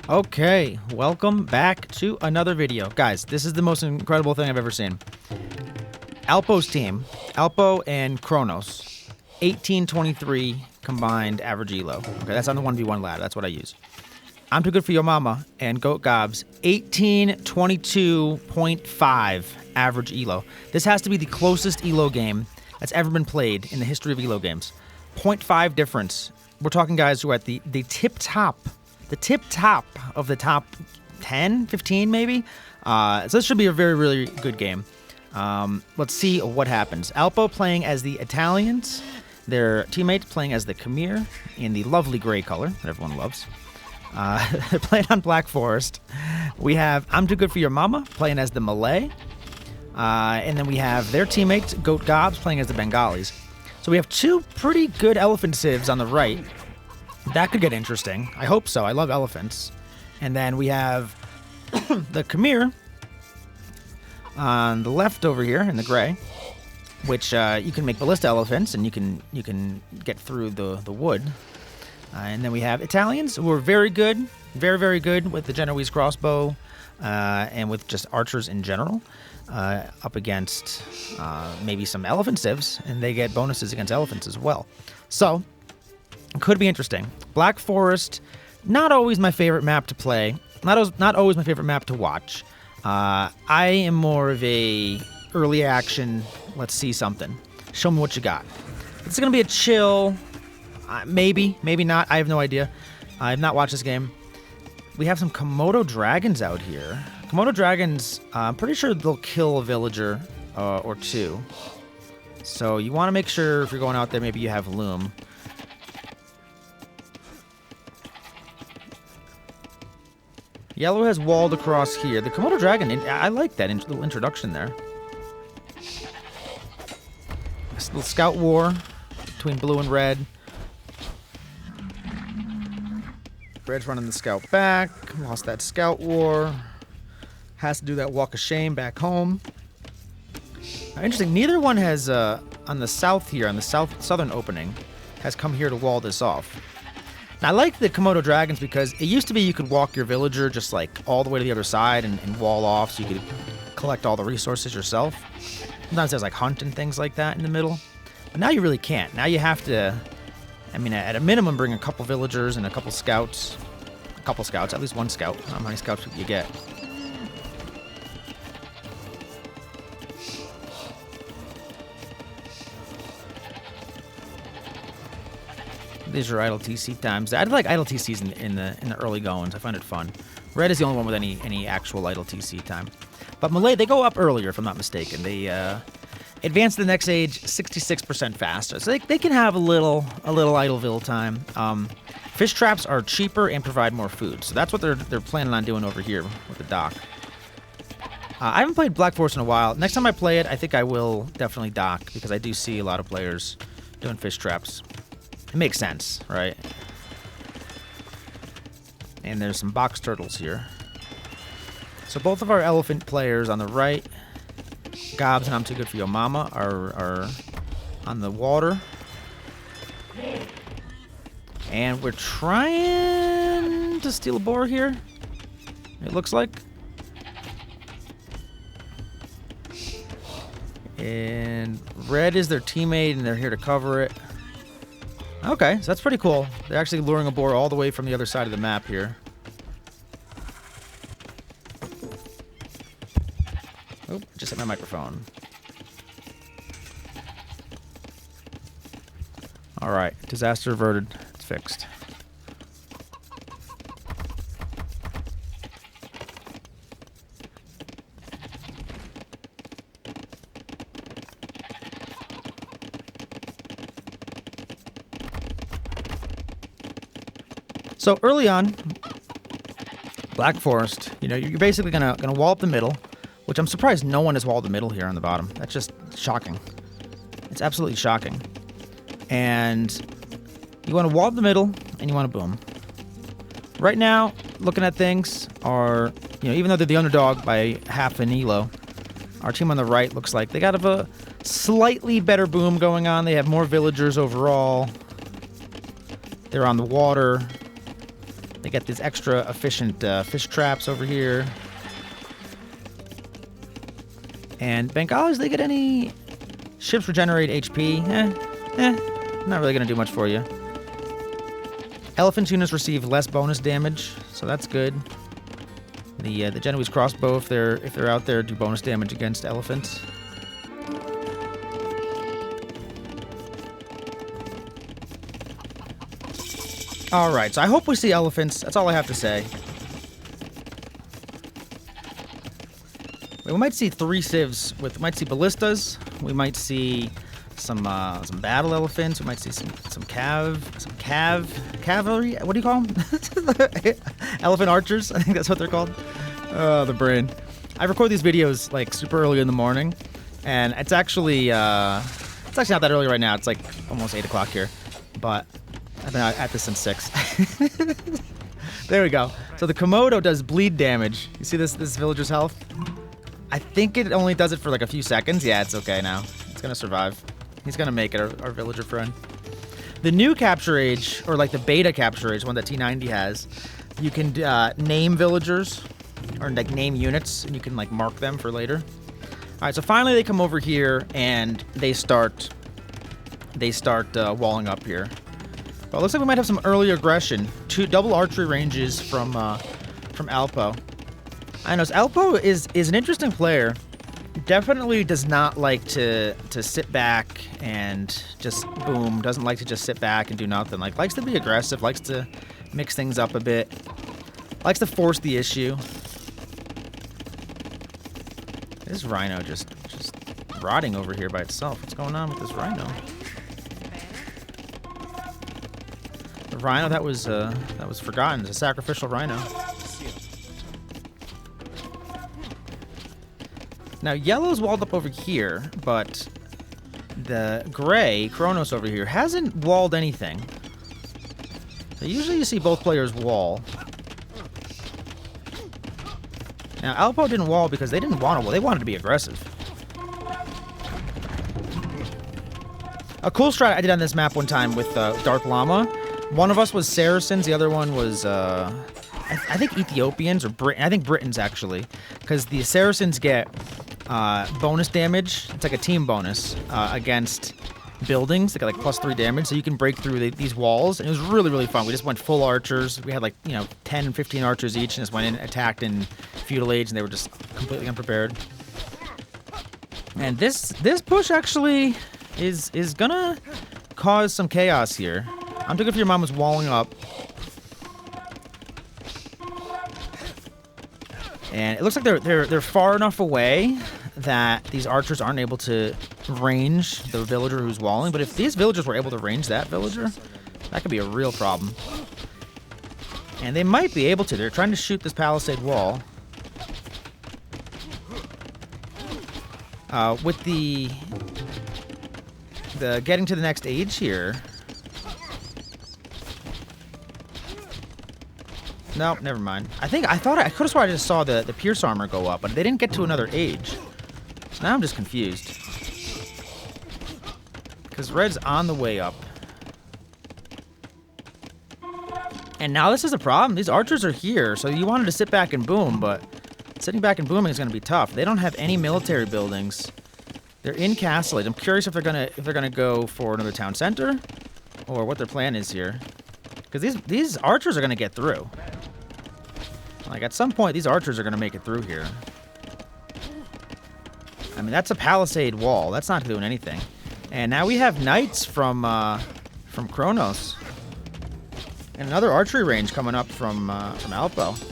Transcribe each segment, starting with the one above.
Okay, welcome back to another video. Guys, this is the most incredible thing I've ever seen. Alpo's team, Alpo and Kronos, 1823 combined average elo. Okay, that's on the 1v1 ladder. That's what I use. Im2Good4YoMama and Goat Gobz, 1822.5 average elo. This has to be the closest elo game that's ever been played in the history of elo games. 0.5 difference. We're talking guys who are at the tip top of the top 10, 15 maybe. So this should be a very, really good game. Let's see what happens. Alpo playing as the Italians. Their teammates playing as the Khmer in the lovely gray color that everyone loves. They're playing on Black Forest. We have Im2Good4YoMama playing as the Malay. And then we have their teammates, Goat Gobz, playing as the Bengalis. So we have two pretty good elephant civs on the right. That could get interesting. I hope so. I love elephants. And then we have the Khmer on the left over here in the gray, which you can make ballista elephants, and you can get through the wood. And then we have Italians who are very good, very, very good with the Genoese crossbow and with just archers in general, up against maybe some elephant civs, and they get bonuses against elephants as well. So could be interesting. Black Forest, not always my favorite map to play. Not always my favorite map to watch. I am more of a early action, let's see something. Show me what you got. It's going to be a chill, maybe not. I have no idea. I have not watched this game. We have some Komodo dragons out here. Komodo dragons, I'm pretty sure they'll kill a villager or two. So you want to make sure if you're going out there, maybe you have loom. Yellow has walled across here. The Komodo dragon, I like that little introduction there. This little scout war between blue and red. Red's running the scout back. Lost that scout war. Has to do that walk of shame back home. Interesting. Neither one has, on the south here, on the southern opening, has come here to wall this off. Now, I like the Komodo dragons because it used to be you could walk your villager just like all the way to the other side and wall off so you could collect all the resources yourself. Sometimes there's like hunt and things like that in the middle. But now you really can't. Now you have to, I mean, at a minimum, bring a couple villagers and a couple scouts. At least one scout. I don't know how many scouts you get. These are idle TC times. I like idle TCs in the early goings. I find it fun. Red is the only one with any actual idle TC time. But Malay, they go up earlier, if I'm not mistaken. They advance to the next age 66% faster. So they can have a little idleville time. Fish traps are cheaper and provide more food. So that's what they're planning on doing over here with the dock. I haven't played Black Forest in a while. Next time I play it, I think I will definitely dock because I do see a lot of players doing fish traps. It makes sense, right? And there's some box turtles here. So both of our elephant players on the right, Gobz and Im2Good4YoMama, are on the water. And we're trying to steal a boar here, it looks like. And red is their teammate, and they're here to cover it. Okay, so that's pretty cool. They're actually luring a boar all the way from the other side of the map here. Oh, just hit my microphone. Alright, disaster averted. It's fixed. So early on, Black Forest, you're basically gonna wall up the middle, which I'm surprised no one has walled the middle here on the bottom. That's just shocking. It's absolutely shocking. And you want to wall up the middle, and you want to boom. Right now, looking at things are, even though they're the underdog by half an elo, our team on the right looks like they got a slightly better boom going on. They have more villagers overall. They're on the water. They get these extra efficient fish traps over here. And Bengalis, they get any ships regenerate HP? Not really gonna do much for you. Elephant units receive less bonus damage, so that's good. The Genoese crossbow, if they're out there, do bonus damage against elephants. All right, so I hope we see elephants. That's all I have to say. We might see 3 civs with. We might see ballistas. We might see some battle elephants. We might see some cavalry. What do you call them? Elephant archers. I think that's what they're called. Oh, the brain. I record these videos like super early in the morning, and it's actually not that early right now. It's like almost 8 o'clock here, but I've been at this since 6. There we go. So the Komodo does bleed damage. You see this villager's health? I think it only does it for like a few seconds. Yeah, it's okay now. It's gonna survive. He's gonna make it, our villager friend. The new capture age, or like the beta capture age, one that T90 has, you can name villagers, or like name units, and you can like mark them for later. All right, so finally they come over here and they start walling up here. But it looks like we might have some early aggression. 2 double archery ranges from Alpo. I know Alpo is an interesting player. Definitely does not like to sit back and just boom. Doesn't like to just sit back and do nothing. Like likes to be aggressive. Likes to mix things up a bit. Likes to force the issue. This rhino just rotting over here by itself. What's going on with this rhino? The rhino that was forgotten. It's a sacrificial rhino. Now yellow's walled up over here, but the gray Kronos over here hasn't walled anything. So usually you see both players wall. Now Alpo didn't wall because they didn't want to wall. They wanted to be aggressive. A cool strat I did on this map one time with Dark Llama. One of us was Saracens, the other one was I think Ethiopians or Britain. I think Britons actually, because the Saracens get bonus damage. It's like a team bonus against buildings. They got like +3 damage, so you can break through these walls. And it was really, really fun. We just went full archers. We had like 10 and 15 archers each, and just went in, attacked in feudal age, and they were just completely unprepared. And this push actually is gonna cause some chaos here. Im2Good4YoMama's walling up. And it looks like they're far enough away that these archers aren't able to range the villager who's walling. But if these villagers were able to range that villager, that could be a real problem. And they might be able to. They're trying to shoot this palisade wall. With the getting to the next age here. Nope, never mind. I could have sworn I just saw the Pierce armor go up, but they didn't get to another age. So now I'm just confused. Because red's on the way up. And now this is a problem. These archers are here, so you wanted to sit back and boom, but sitting back and booming is going to be tough. They don't have any military buildings. They're in Castle Age. I'm curious if they're gonna go for another town center, or what their plan is here. Because these archers are gonna get through. Like at some point, these archers are gonna make it through here. I mean, that's a palisade wall. That's not doing anything. And now we have knights from Kronos, and another archery range coming up from Alpo.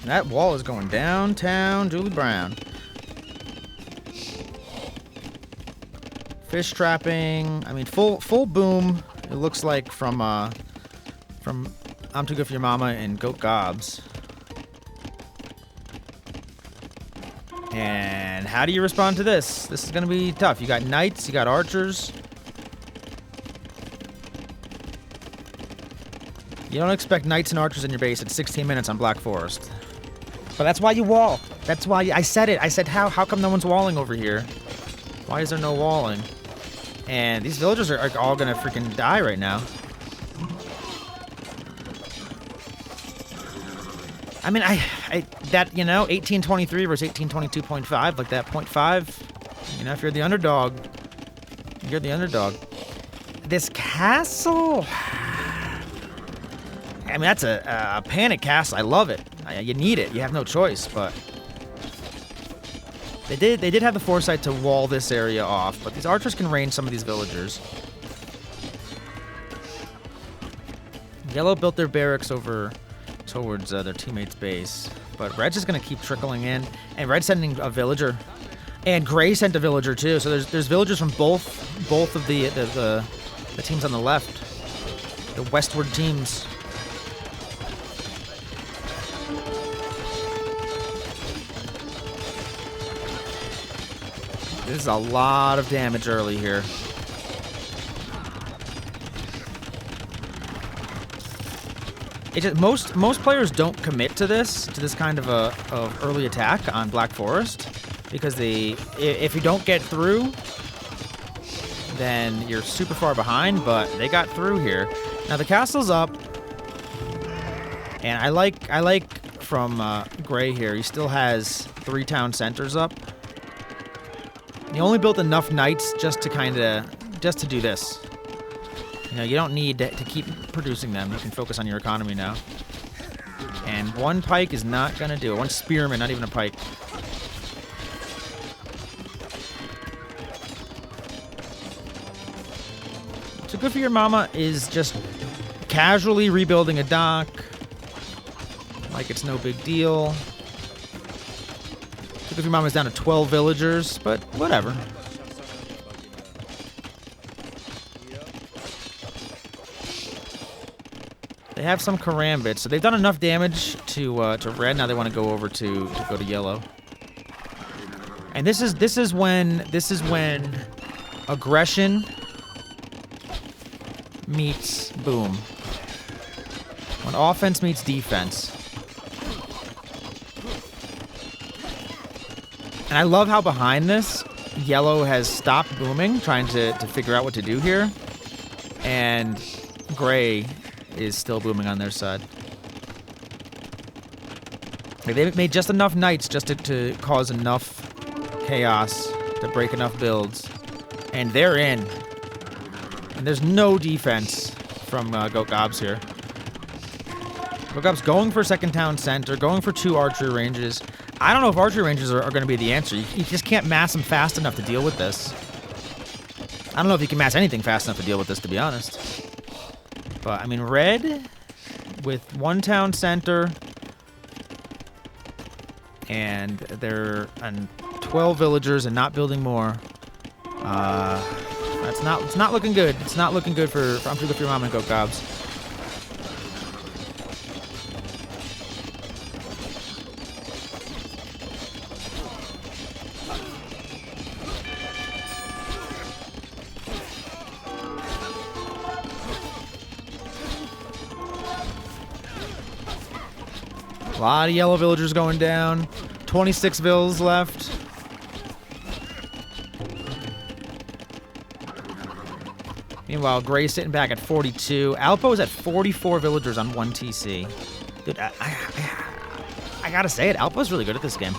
And that wall is going downtown, Julie Brown. Fish trapping. I mean, full boom. It looks like from Im2Good4YoMama and Goat Gobz. And how do you respond to this? This is gonna be tough. You got knights, you got archers. You don't expect knights and archers in your base at 16 minutes on Black Forest. But that's why you wall. That's why I said it. I said, how come no one's walling over here? Why is there no walling? And these villagers are all gonna freaking die right now. I mean, that, you know, 1823 versus 1822.5, like that 0.5, you know, if you're the underdog, you're the underdog. This castle, I mean, that's a panic castle. I love it. You need it. You have no choice, but they did have the foresight to wall this area off, but these archers can range some of these villagers. Yellow built their barracks over towards their teammate's base, but Red's just gonna keep trickling in, and Red's sending a villager, and Gray sent a villager too. So there's villagers from both of the teams on the left, the westward teams. This is a lot of damage early here. It just, most players don't commit to this kind of early attack on Black Forest, because if you don't get through, then you're super far behind. But they got through here. Now the castle's up, and I like from Gray here. He still has 3 town centers up. He only built enough knights just to do this. You know, you don't need to keep producing them. You can focus on your economy now. And 1 pike is not going to do it. 1 spearman, not even a pike. So Good4YoMama is just casually rebuilding a dock. Like it's no big deal. Good4YoMama is down to 12 villagers, but whatever. They have some Corambit, so they've done enough damage to red. Now they want to go over to go to yellow. And this is when aggression meets boom. When offense meets defense. And I love how behind this, yellow has stopped booming, trying to figure out what to do here, and gray is still booming on their side. Like, they've made just enough knights just to cause enough chaos, to break enough builds, and they're in. And there's no defense from Goat Gobz here. Goat Gobz going for second town center, going for 2 archery ranges. I don't know if archery ranges are going to be the answer. You just can't mass them fast enough to deal with this. I don't know if you can mass anything fast enough to deal with this, to be honest. But, I mean, red with 1 town center and they're on 12 villagers and not building more. It's not looking good. It's not looking good for Im2Good4YoMama and Goat Gobz. A lot of yellow villagers going down. 26 vills left. Meanwhile, Gray's sitting back at 42. Alpo's at 44 villagers on 1 TC. Dude, I gotta say it, Alpo's really good at this game.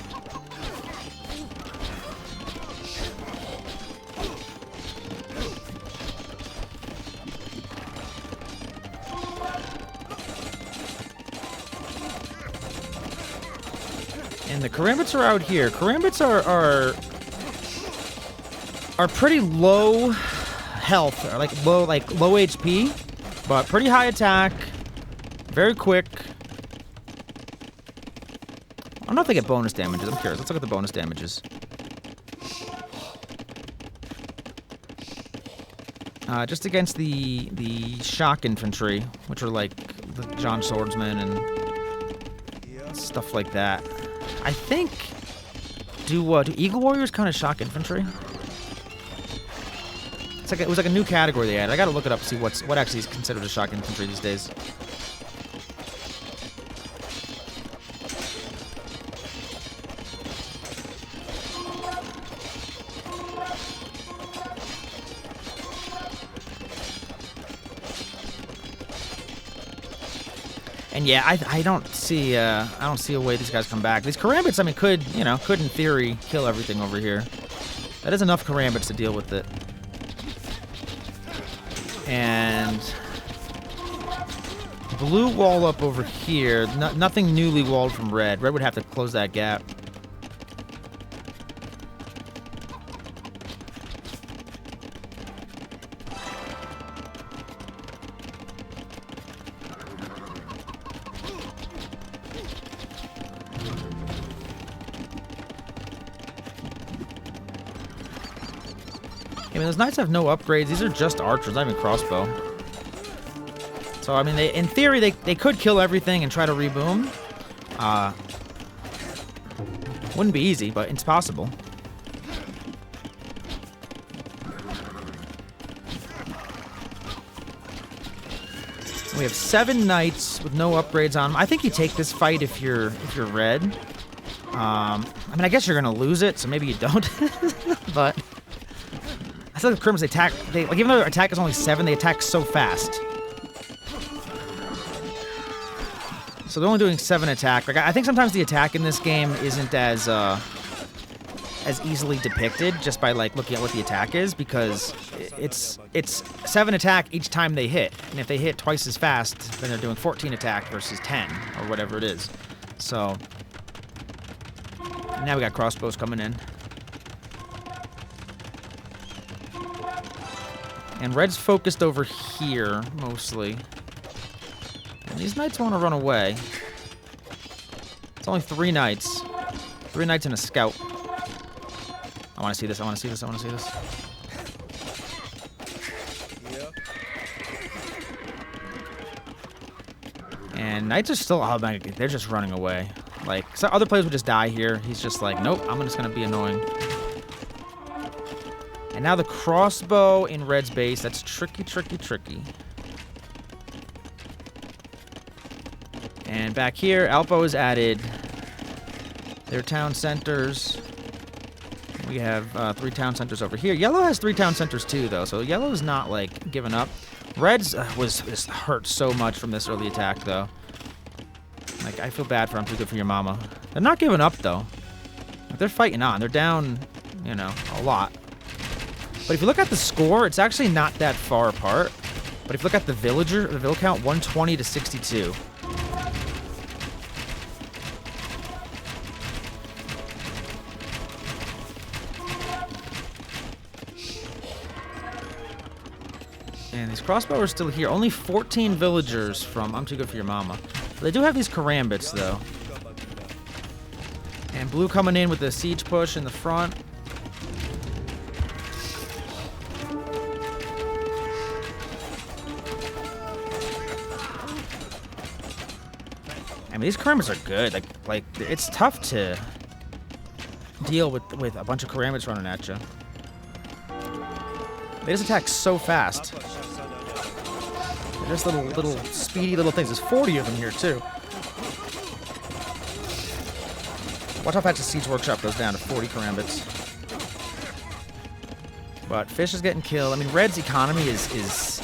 And the Corambits are out here. Corambits are pretty low health, or like low HP, but pretty high attack, very quick. I don't know if they get bonus damages. I'm curious. Let's look at the bonus damages. Just against the shock infantry, which are like the John Swordsman and stuff like that. I think do Eagle Warriors kind of shock infantry? It was like a new category they added. I gotta look it up to see what actually is considered a shock infantry these days. And yeah, I don't see a way these guys come back. These Corambits, I mean, could in theory kill everything over here. That is enough Corambits to deal with it. And blue wall up over here. Nothing newly walled from red. Red would have to close that gap. I mean, those knights have no upgrades. These are just archers, not even crossbow. So, I mean, in theory, they could kill everything and try to reboom. Wouldn't be easy, but it's possible. We have 7 knights with no upgrades on them. I think you take this fight if you're red. I mean, I guess you're gonna lose it, so maybe you don't. But I feel like the Crims, like, even though their attack is only 7, they attack so fast. So they're only doing 7 attack. Like, I think sometimes the attack in this game isn't as easily depicted just by like looking at what the attack is, because it's 7 attack each time they hit, and if they hit twice as fast, then they're doing 14 attack versus 10 or whatever it is. So now we got crossbows coming in. And red's focused over here, mostly. And these knights want to run away. It's only 3 knights. 3 knights and a scout. I want to see this, I want to see this, I want to see this. And knights are still, oh man, they're just running away. Like, so other players would just die here. He's just like, nope, I'm just going to be annoying. And now the crossbow in red's base. That's tricky, tricky, tricky. And back here, Alpo has added their town centers. We have 3 town centers over here. Yellow has 3 town centers too, though, so yellow's not, like, giving up. Red's was hurt so much from this early attack, though. Like, I feel bad for Im2Good4YoMama. They're not giving up, though. They're fighting on. They're down, you know, a lot. But if you look at the score, it's actually not that far apart. But if you look at the vill count, 120 to 62. And these crossbows are still here. Only 14 villagers from Im2Good4YoMama. They do have these Corambits, though. And blue coming in with the siege push in the front. I mean, these Corambits are good. Like it's tough to deal with a bunch of Corambits running at you. They just attack so fast. They're just little speedy little things. There's 40 of them here too. Watch how fast the siege workshop goes down to 40 Corambits. But fish is getting killed. I mean, red's economy is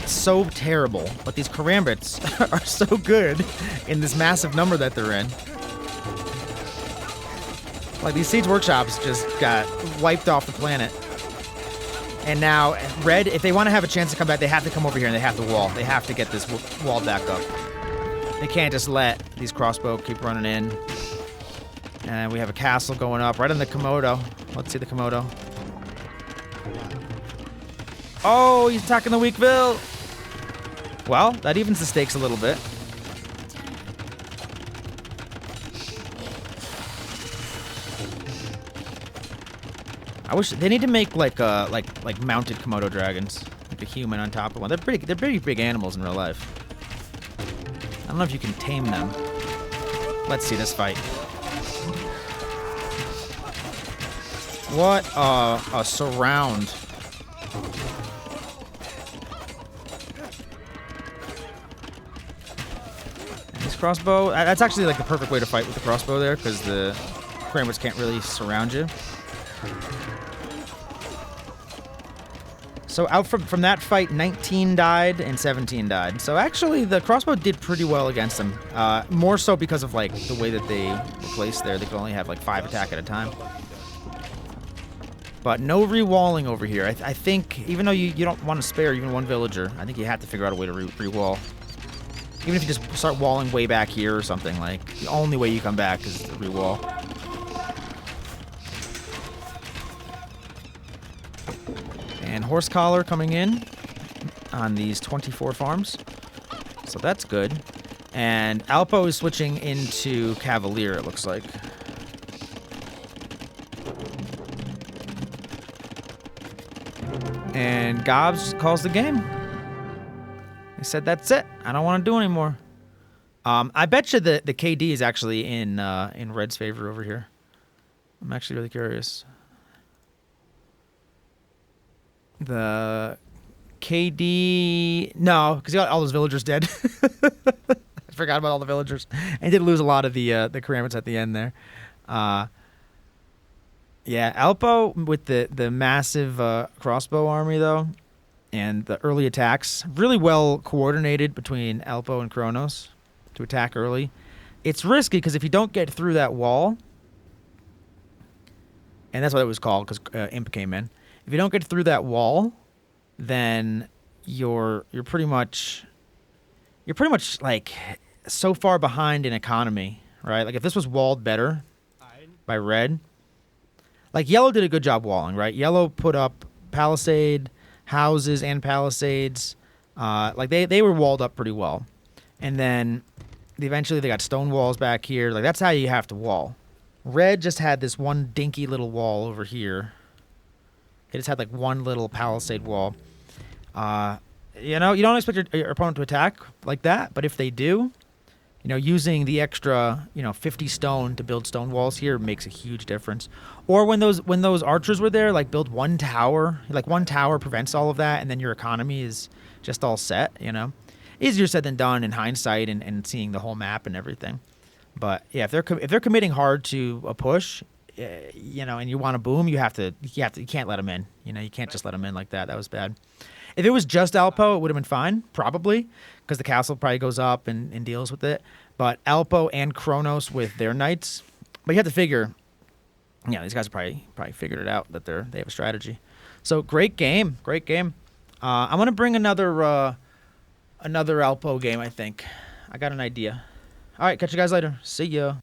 so terrible, but these Corambits are so good in this massive number that they're in. Like, these siege workshops just got wiped off the planet. And now, red, if they want to have a chance to come back, they have to come over here and they have to wall. They have to get this wall back up. They can't just let these crossbow keep running in. And we have a castle going up right on the Komodo. Let's see the Komodo. Oh, he's attacking the weak vill. Well, that evens the stakes a little bit. I wish they need to make like mounted Komodo dragons, like a human on top of one. They're pretty big animals in real life. I don't know if you can tame them. Let's see this fight. What a surround. Crossbow, that's actually like the perfect way to fight with the crossbow there, because the Corambits can't really surround you. So out from that fight, 19 died and 17 died. So actually, the crossbow did pretty well against them. More so because of like the way that they were placed there. They could only have like 5 attack at a time. But no re-walling over here. I think even though you don't want to spare even one villager, I think you have to figure out a way to re-wall. Even if you just start walling way back here or something, like the only way you come back is to re-wall. And horse collar coming in on these 24 farms. So that's good. And Alpo is switching into Cavalier, it looks like. And Gobz calls the game. He said, that's it. I don't want to do anymore. I bet you the KD is actually in Red's favor over here. I'm actually really curious. The KD... No, because he got all those villagers dead. I forgot about all the villagers. And he did lose a lot of the Corambits at the end there. Yeah, Alpo with the massive crossbow army, though, and the early attacks, really well coordinated between Alpo and Kronos to attack early. It's risky because if you don't get through that wall, and that's what it was called because Imp came in. If you don't get through that wall, then you're pretty much like so far behind in economy, right? Like if this was walled better by Red, like Yellow did a good job walling, right? Yellow put up palisade houses and palisades, like they were walled up pretty well, and then eventually they got stone walls back here. Like that's how you have to wall. Red just had this one dinky little wall over here. They just had like one little palisade wall. You know, you don't expect your opponent to attack like that, but if they do, you know, using the extra, 50 stone to build stone walls here makes a huge difference. Or when those archers were there, like build one tower. Like one tower prevents all of that, and then your economy is just all set, Easier said than done in hindsight and seeing the whole map and everything. But yeah, if they're committing hard to a push, and you want to boom, you can't let them in. You can't just let them in like that. That was bad. If it was just Alpo, it would have been fine, probably, because the castle probably goes up and deals with it. But Alpo and Kronos with their knights, but you have to figure, these guys have probably figured it out that they have a strategy. So great game. I'm gonna bring another Alpo game. I think I got an idea. All right, catch you guys later. See ya.